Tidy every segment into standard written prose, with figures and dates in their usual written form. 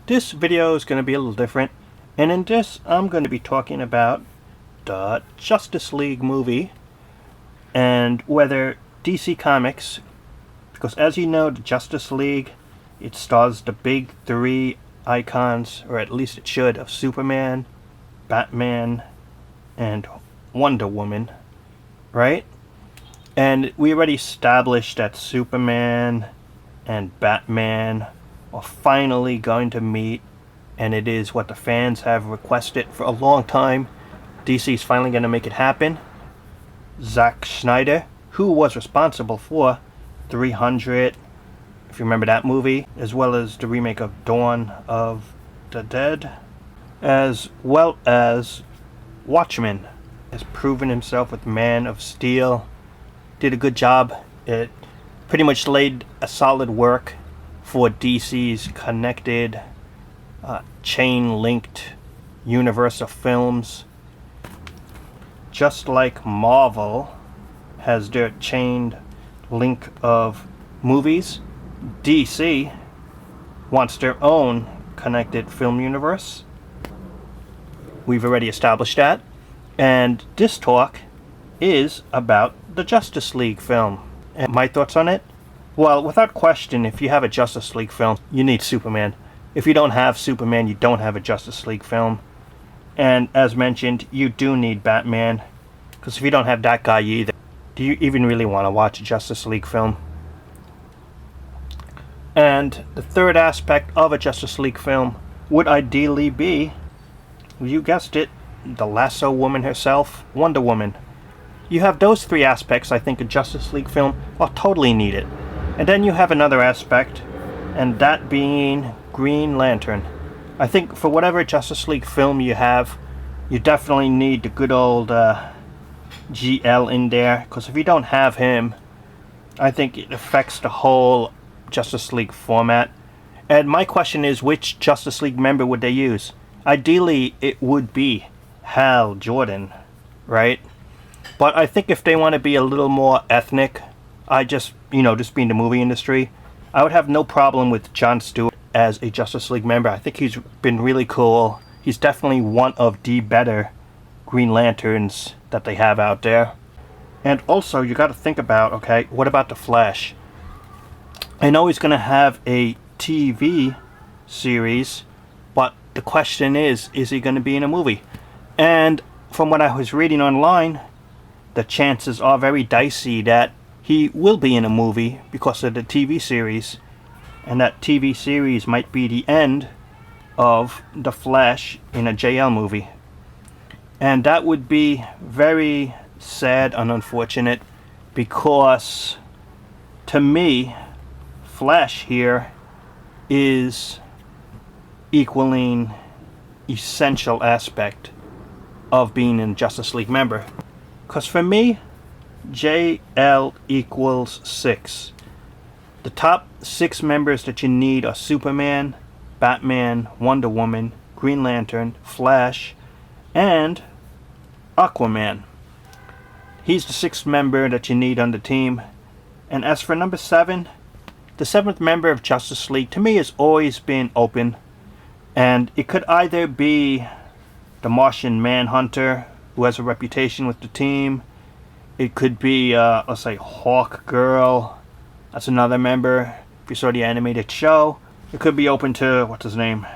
This video is going to be a little different, and in this I'm going to be talking about the Justice League movie and whether DC Comics, because as you know, the Justice League, it stars the big three icons, or at least it should, of Superman, Batman, and Wonder Woman, right? And we already established that Superman and Batman are finally going to meet, and it is what the fans have requested for a long time. DC's finally going to make it happen. Zack Snyder, who was responsible for 300, if you remember that movie, as well as the remake of Dawn of the Dead, as well as Watchmen, has proven himself with Man of Steel. Did a good job. It pretty much laid a solid work for DC's connected, chain-linked universe of films. Just like Marvel has their chained link of movies, DC wants their own connected film universe. We've already established that. And this talk is about the Justice League film. And my thoughts on it? Well, without question, if you have a Justice League film, you need Superman. If you don't have Superman, you don't have a Justice League film. And as mentioned, you do need Batman, because if you don't have that guy either, do you even really want to watch a Justice League film? And the third aspect of a Justice League film would ideally be, you guessed it, the lasso woman herself, Wonder Woman. You have those three aspects. I think a Justice League film are totally needed. And then you have another aspect, and that being Green Lantern. I think for whatever Justice League film you have, you definitely need the good old GL in there, because if you don't have him, I think it affects the whole Justice League format. And my question is, which Justice League member would they use? Ideally, it would be Hal Jordan, right? But I think if they want to be a little more ethnic, just being the movie industry, I would have no problem with Jon Stewart as a Justice League member. I think he's been really cool. He's definitely one of the better Green Lanterns that they have out there. And also, you got to think about, okay, what about the Flash? I know he's going to have a TV series, but the question is he going to be in a movie? And from what I was reading online, the chances are very dicey that he will be in a movie because of the TV series. And that TV series might be the end of the Flash in a JL movie. And that would be very sad and unfortunate, because to me, Flash here is equaling essential aspect of being a Justice League member. Because for me, JL equals 6. The top 6 members that you need are Superman, Batman, Wonder Woman, Green Lantern, Flash, and Aquaman. He's the 6th member that you need on the team. And as for number 7, the 7th member of Justice League, to me, has always been open. And it could either be the Martian Manhunter, who has a reputation with the team. It could be, let's say, Hawk Girl. That's another member, if you saw the animated show. It could be open to, what's his name?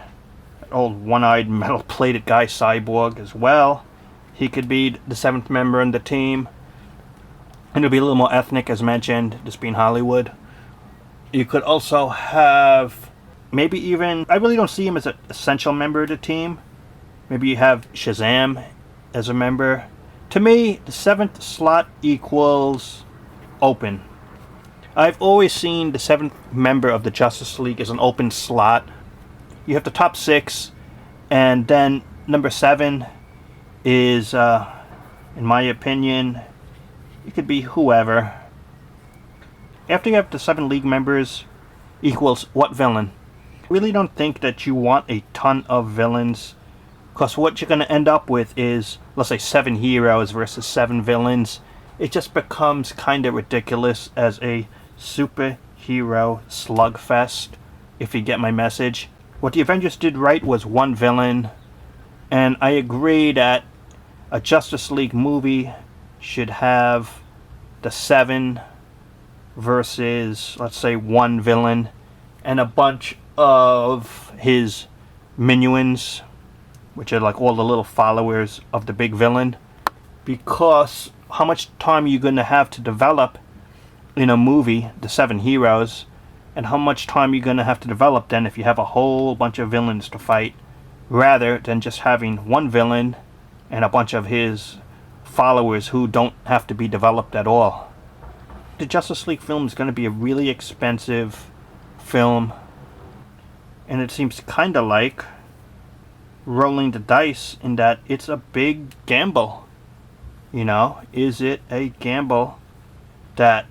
That old one-eyed metal-plated guy, Cyborg, as well. He could be the 7th member on the team. And it'll be a little more ethnic, as mentioned, this being Hollywood. You could also have, maybe even, I really don't see him as an essential member of the team. Maybe you have Shazam as a member. To me, the 7th slot equals open. I've always seen the 7th member of the Justice League as an open slot. You have the top 6, and then number 7 is, in my opinion, it could be whoever. After you have the 7 league members, equals what villain? I really don't think that you want a ton of villains, because what you're going to end up with is, let's say, 7 heroes versus 7 villains. It just becomes kind of ridiculous as a superhero slugfest, if you get my message. What the Avengers did right was one villain, and I agree that a Justice League movie should have the 7 versus, let's say, one villain and a bunch of his minions, which are like all the little followers of the big villain. Because how much time are you going to have to develop in a movie the 7 heroes, and how much time are you going to have to develop then if you have a whole bunch of villains to fight, rather than just having one villain and a bunch of his followers who don't have to be developed at all. The Justice League film is going to be a really expensive film, and it seems kind of like rolling the dice in that it's a big gamble. You know, is it a gamble that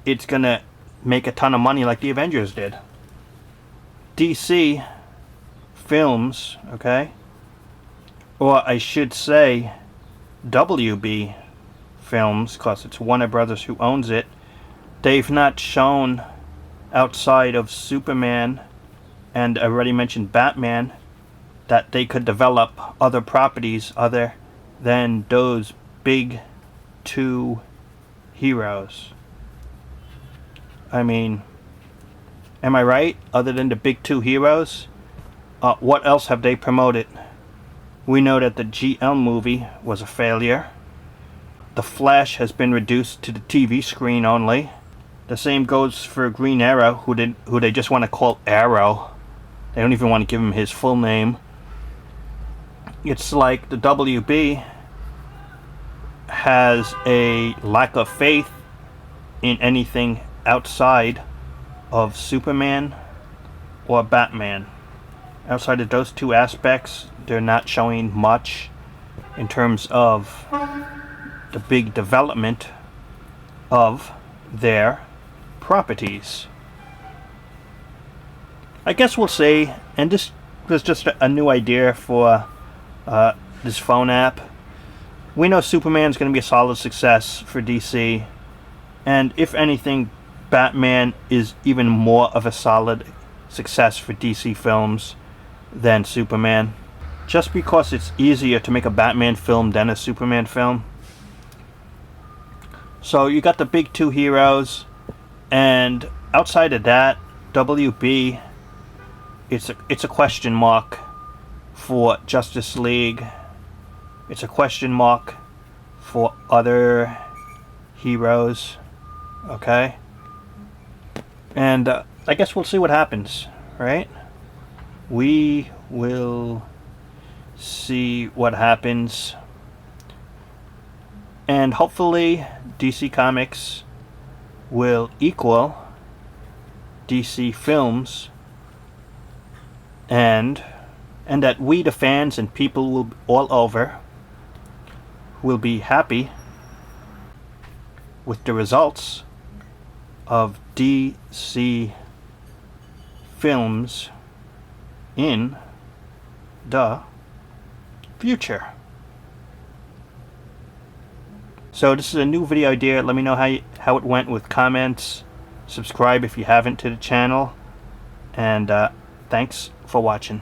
it's going to make a ton of money like the Avengers did? DC Films, okay, or I should say WB Films, because it's Warner Brothers who owns it, they've not shown, outside of Superman and I already mentioned Batman, that they could develop other properties other than those big 2 heroes. I mean, am I right? Other than the big 2 heroes, what else have they promoted? We know that the GL movie was a failure. The Flash has been reduced to the TV screen only. The same goes for Green Arrow, who they just want to call Arrow. They don't even want to give him his full name. It's like the WB has a lack of faith in anything outside of Superman or Batman. Outside of those 2 aspects, they're not showing much in terms of the big development of their properties. I guess we'll see, and this was just a new idea for this phone app. We know Superman's going to be a solid success for DC, and if anything, Batman is even more of a solid success for DC films than Superman, just because it's easier to make a Batman film than a Superman film. So you got the big 2 heroes, and outside of that, WB, it's a question mark for Justice League. It's a question mark for other heroes, okay? And I guess we'll see what happens, right? We will see what happens. And hopefully DC Comics will equal DC Films, and that we, the fans and people will all over, will be happy with the results of DC Films in the future. So this is a new video idea. Let me know how it went with comments. Subscribe if you haven't to the channel, and thanks for watching.